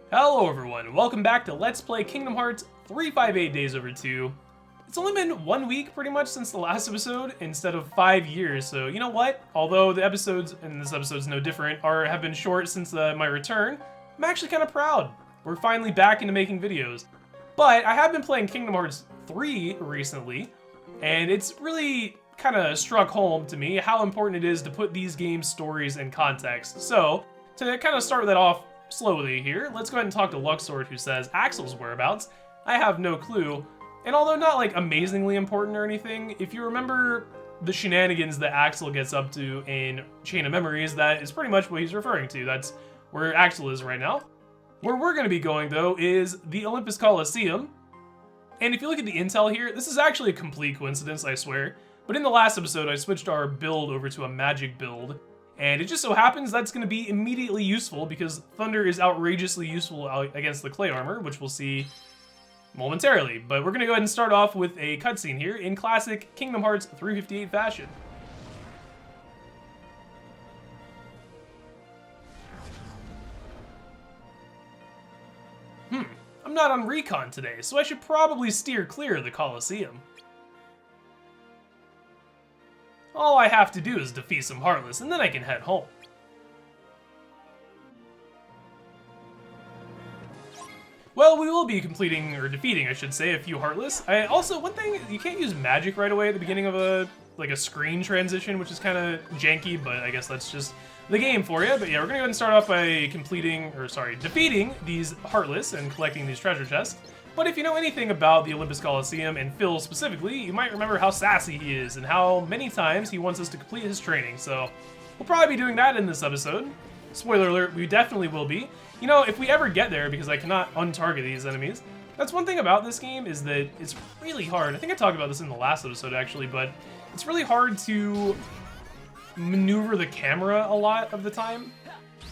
Hello everyone, welcome back to Let's Play Kingdom Hearts 358 Days Over 2. It's only been 1 week pretty much since the last episode instead of 5 years, so you know what? Although the episodes, and this episode's no different, have been short since my return, I'm actually kind of proud. We're finally back into making videos. But I have been playing Kingdom Hearts 3 recently, and it's really kind of struck home to me how important it is to put these games' stories in context. So, to kind of start that off slowly here, let's go ahead and talk to Luxord, who says Axel's whereabouts. I have no clue. And although not like amazingly important or anything, if you remember the shenanigans that Axel gets up to in Chain of Memories, that is pretty much what he's referring to. That's where Axel is right now. Where we're going to be going, though, is the Olympus Coliseum. And if you look at the intel here, this is actually a complete coincidence, I swear. But in the last episode, I switched our build over to a magic build. And it just so happens that's going to be immediately useful because Thunder is outrageously useful against the clay armor, which we'll see momentarily. But we're going to go ahead and start off with a cutscene here in classic Kingdom Hearts 358 fashion. I'm not on recon today, so I should probably steer clear of the Coliseum. All I have to do is defeat some Heartless, and then I can head home. Well, we will be completing, or defeating, I should say, a few Heartless. One thing, you can't use magic right away at the beginning of a screen transition, which is kind of janky, but I guess that's just the game for you. But yeah, we're gonna go ahead and start off by defeating these Heartless and collecting these treasure chests. But if you know anything about the Olympus Coliseum, and Phil specifically, you might remember how sassy he is and how many times he wants us to complete his training, so we'll probably be doing that in this episode. Spoiler alert, we definitely will be. You know, if we ever get there, because I cannot untarget these enemies, that's one thing about this game, is that it's really hard. I think I talked about this in the last episode, actually, but it's really hard to maneuver the camera a lot of the time.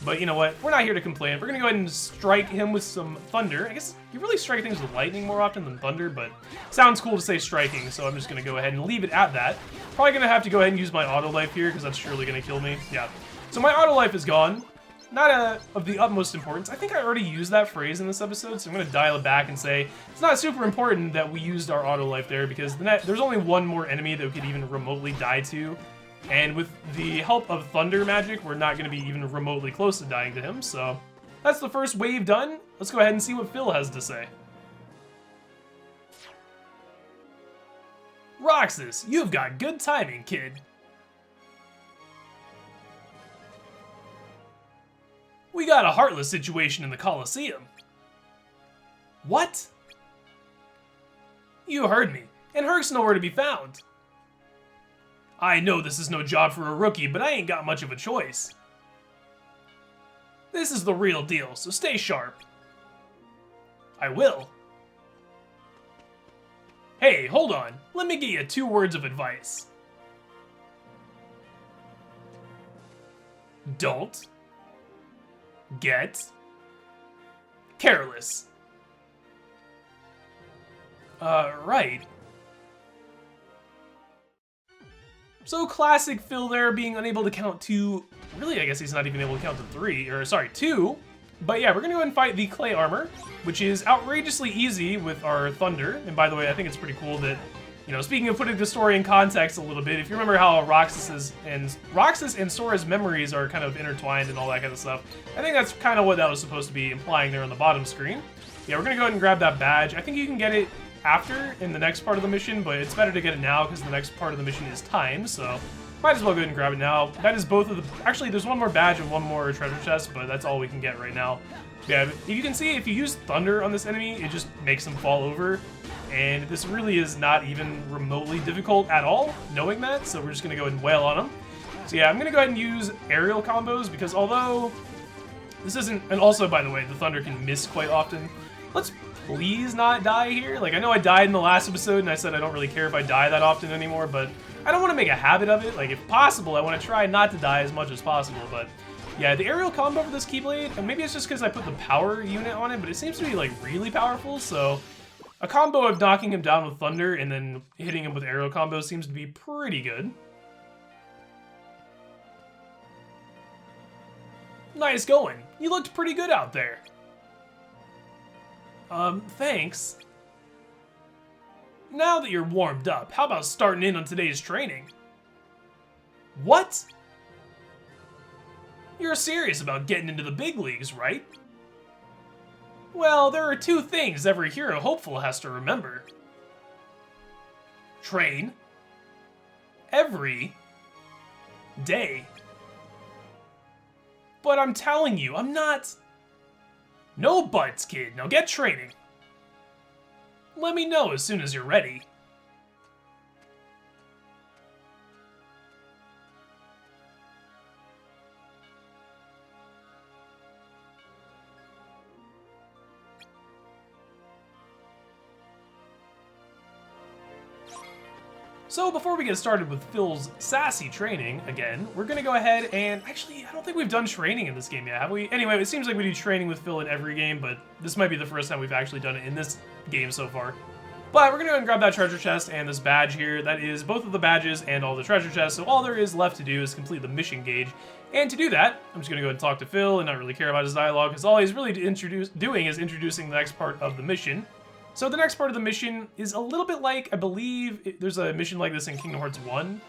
But you know what? We're not here to complain. We're gonna go ahead and strike him with some thunder. I guess you really strike things with lightning more often than thunder, but sounds cool to say striking, so I'm just gonna go ahead and leave it at that. Probably gonna have to go ahead and use my auto life here, because that's surely gonna kill me. Yeah. So my auto life is gone. Not of the utmost importance. I think I already used that phrase in this episode, so I'm gonna dial it back and say it's not super important that we used our auto life there, because there's only one more enemy that we could even remotely die to. And with the help of Thunder magic, we're not going to be even remotely close to dying to him, so that's the first wave done. Let's go ahead and see what Phil has to say. Roxas, you've got good timing, kid. We got a Heartless situation in the Coliseum. What? You heard me, and Herc's nowhere to be found. I know this is no job for a rookie, but I ain't got much of a choice. This is the real deal, so stay sharp. I will. Hey, hold on. Let me give you 2 words of advice. Don't get careless. Right. So classic Phil there, being unable to count to, really I guess he's not even able to count to 2. But yeah, we're gonna go ahead and fight the clay armor, which is outrageously easy with our thunder. And by the way, I think it's pretty cool that, you know, speaking of putting the story in context a little bit, if you remember how Roxas and Sora's memories are kind of intertwined and all that kind of stuff, I think that's kind of what that was supposed to be implying there on the bottom screen. Yeah, we're gonna go ahead and grab that badge. I think you can get it after in the next part of the mission, but it's better to get it now because the next part of the mission is timed, so might as well go ahead and grab it now. That is both of the, actually there's one more badge and one more treasure chest, but that's all we can get right now. Yeah, you can see if you use thunder on this enemy, it just makes them fall over, and this really is not even remotely difficult at all, knowing that, so we're just gonna go ahead and wail on them. So yeah, I'm gonna go ahead and use aerial combos, because although this isn't, and also by the way, the thunder can miss quite often. Let's please not die here. Like, I know I died in the last episode, and I said I don't really care if I die that often anymore, but I don't want to make a habit of it. Like, if possible, I want to try not to die as much as possible, but yeah, the aerial combo for this Keyblade, and maybe it's just because I put the power unit on it, but it seems to be, like, really powerful, so a combo of knocking him down with Thunder and then hitting him with aerial combos seems to be pretty good. Nice going. You looked pretty good out there. Thanks. Now that you're warmed up, how about starting in on today's training? What? You're serious about getting into the big leagues, right? Well, there are two things every hero hopeful has to remember. Train. Every day. But I'm telling you, I'm not... No buts, kid. Now get training. Let me know as soon as you're ready. So before we get started with Phil's sassy training, again, we're going to go ahead and... Actually, I don't think we've done training in this game yet, have we? Anyway, it seems like we do training with Phil in every game, but this might be the first time we've actually done it in this game so far. But we're going to go and grab that treasure chest and this badge here. That is both of the badges and all the treasure chests, so all there is left to do is complete the mission gauge. And to do that, I'm just going to go and talk to Phil and not really care about his dialogue, because all he's really doing is introducing the next part of the mission. So the next part of the mission is a little bit like, I believe, there's a mission like this in Kingdom Hearts 1,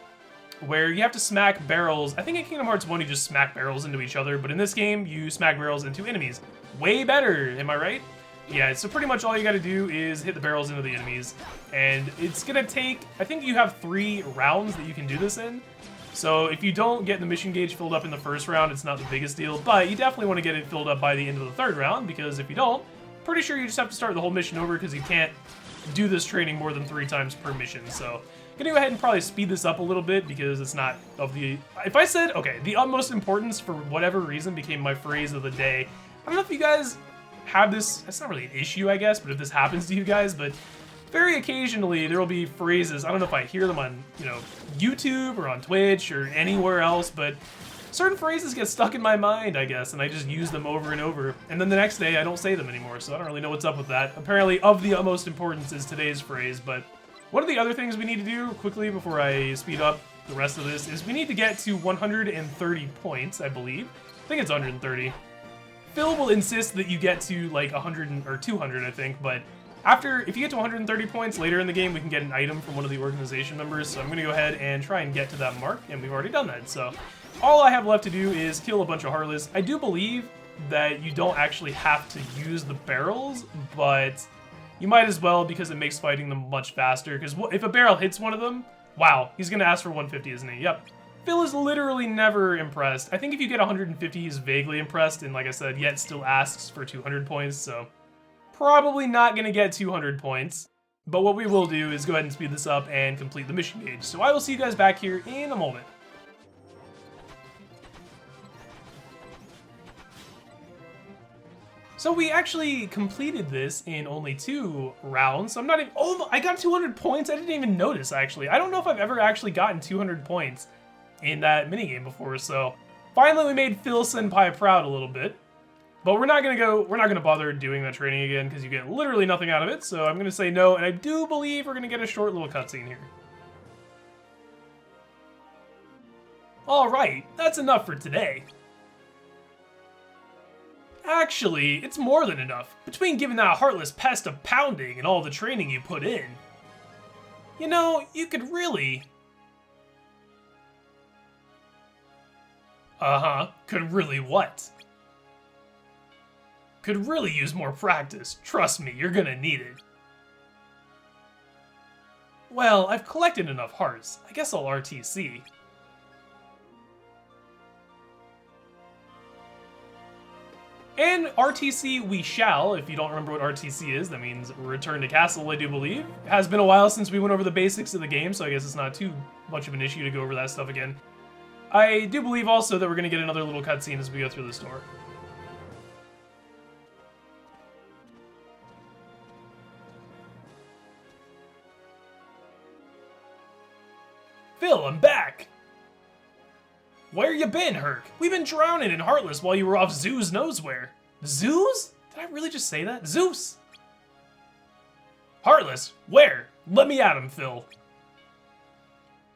where you have to smack barrels. I think in Kingdom Hearts 1 you just smack barrels into each other, but in this game you smack barrels into enemies. Way better, am I right? Yeah, so pretty much all you gotta do is hit the barrels into the enemies, and it's gonna take, I think you have 3 rounds that you can do this in. So if you don't get the mission gauge filled up in the first round, it's not the biggest deal, but you definitely want to get it filled up by the end of the 3rd round, because if you don't, pretty sure you just have to start the whole mission over because you can't do this training more than 3 times per mission. So I'm gonna go ahead and probably speed this up a little bit because it's not of the... If I said, okay, the utmost importance for whatever reason became my phrase of the day. I don't know if you guys have this, it's not really an issue, I guess, but if this happens to you guys, but very occasionally there will be phrases, I don't know if I hear them on, you know, YouTube or on Twitch or anywhere else, but certain phrases get stuck in my mind, I guess, and I just use them over and over. And then the next day, I don't say them anymore, so I don't really know what's up with that. Apparently, of the utmost importance is today's phrase, but one of the other things we need to do quickly before I speed up the rest of this is we need to get to 130 points, I believe. I think it's 130. Phil will insist that you get to, like, 100 or 200, I think, but if you get to 130 points later in the game, we can get an item from one of the organization members, so I'm going to go ahead and try and get to that mark, and we've already done that, so... All I have left to do is kill a bunch of Heartless. I do believe that you don't actually have to use the barrels, but you might as well because it makes fighting them much faster. Because if a barrel hits one of them, wow, he's going to ask for 150, isn't he? Yep. Phil is literally never impressed. I think if you get 150, he's vaguely impressed, and like I said, yet still asks for 200 points, so probably not going to get 200 points. But what we will do is go ahead and speed this up and complete the mission gauge. So I will see you guys back here in a moment. So we actually completed this in only 2 rounds. I'm not even... Oh, I got 200 points? I didn't even notice, actually. I don't know if I've ever actually gotten 200 points in that minigame before, so... Finally, we made Phil Senpai proud a little bit. But we're not gonna bother doing that training again, because you get literally nothing out of it, so I'm gonna say no, and I do believe we're gonna get a short little cutscene here. Alright, that's enough for today. Actually, it's more than enough. Between giving that heartless pest a pounding and all the training you put in. You know, you could really... Could really what? Could really use more practice. Trust me, you're gonna need it. Well, I've collected enough hearts. I guess I'll RTC. And RTC we shall. If you don't remember what RTC is, that means Return to Castle, I do believe. It has been a while since we went over the basics of the game, so I guess it's not too much of an issue to go over that stuff again. I do believe also that we're going to get another little cutscene as we go through this door. Phil, I'm back! Where you been, Herc? We've been drowning in Heartless while you were off Zeus knows where. Zeus? Did I really just say that? Zeus! Heartless? Where? Let me at him, Phil.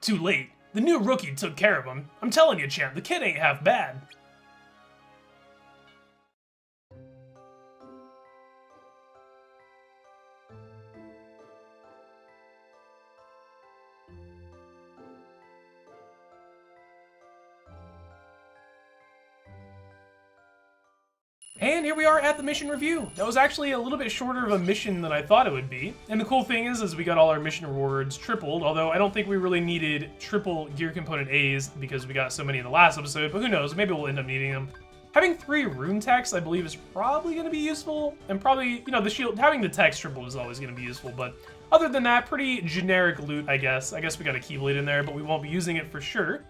Too late. The new rookie took care of him. I'm telling you, champ, the kid ain't half bad. And here we are at the mission review. That was actually a little bit shorter of a mission than I thought it would be. And the cool thing is we got all our mission rewards tripled, although I don't think we really needed triple gear component A's because we got so many in the last episode, but who knows, maybe we'll end up needing them. Having 3 rune text, I believe, is probably going to be useful, and probably, you know, the shield, having the text triple is always going to be useful, but other than that, pretty generic loot, I guess. I guess we got a Keyblade in there, but we won't be using it for sure.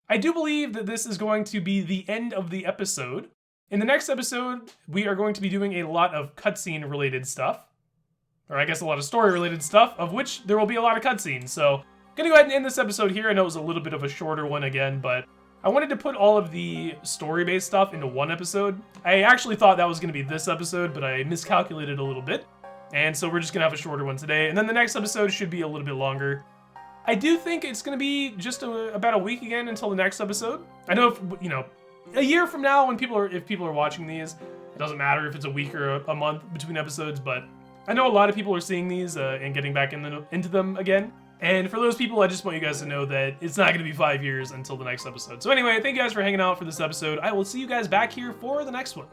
I do believe that this is going to be the end of the episode. In the next episode, we are going to be doing a lot of cutscene related stuff, or I guess a lot of story related stuff, of which there will be a lot of cutscenes, so I'm going to go ahead and end this episode here. I know it was a little bit of a shorter one again, but I wanted to put all of the story-based stuff into one episode. I actually thought that was going to be this episode, but I miscalculated a little bit. And so we're just going to have a shorter one today. And then the next episode should be a little bit longer. I do think it's going to be just about a week again until the next episode. I know if, you know, a year from now when if people are watching these, it doesn't matter if it's a week or a month between episodes, but I know a lot of people are seeing these and getting back into them again. And for those people, I just want you guys to know that it's not going to be 5 years until the next episode. So anyway, thank you guys for hanging out for this episode. I will see you guys back here for the next one.